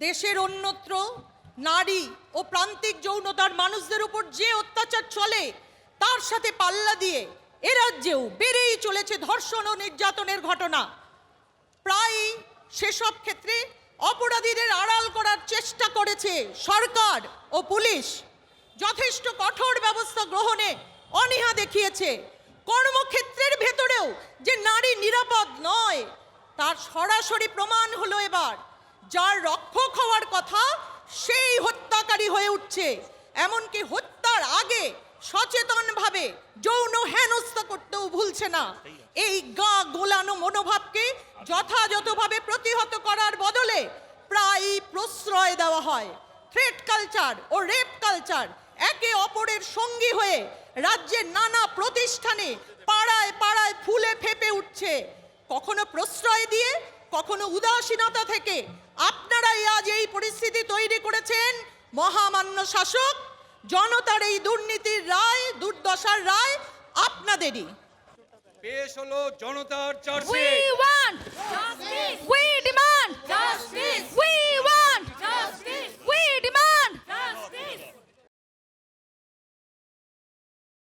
দেশের অন্যত্র নারী ও প্রান্তিক যৌনতার মানুষদের উপর যে অত্যাচার চলে তার সাথে পাল্লা দিয়ে এ রাজ্যেও বেড়েই চলেছে ধর্ষণ ও নির্যাতনের ঘটনা। প্রায় সেসব ক্ষেত্রে অপরাধীদের আড়াল করার চেষ্টা করেছে সরকার ও পুলিশ। যথেষ্ট কঠোর ব্যবস্থা গ্রহণে অনীহা দেখিয়েছে। কর্মক্ষেত্রের ভেতরেও যে নারী নিরাপদ নয় তার সরাসরি প্রমাণ হলো এবার। যার রক্ষক হওয়ার কথা সেই হত্যাকারী হয়ে উঠছে। এমনকি হত্যার আগে সচেতনভাবে যৌন হেনস্থা করতেও ভুলছে না। এই গা গোলানো মনোভাবকে যথাযথভাবে প্রতিহত করার বদলে প্রায় প্রশ্রয় দেওয়া হয়। থ্রেট কালচার ও রেপ কালচার একে অপরের সঙ্গী হয়ে রাজ্যের নানা প্রতিষ্ঠানে পাড়ায় পাড়ায় ফুলে ফেপে উঠছে। কখনো প্রশ্রয় দিয়ে, কখনো উদাসীনতা থেকে। আপনারাই আজ এই পরিস্থিতি তৈরি করেছেন। মহামান্য শাসক, জনতার এই দুর্নীতির রায়, দুর্দশার রায় আপনাদেরই। পেশ হলো জনতার chargesheet. We want justice. We demand justice.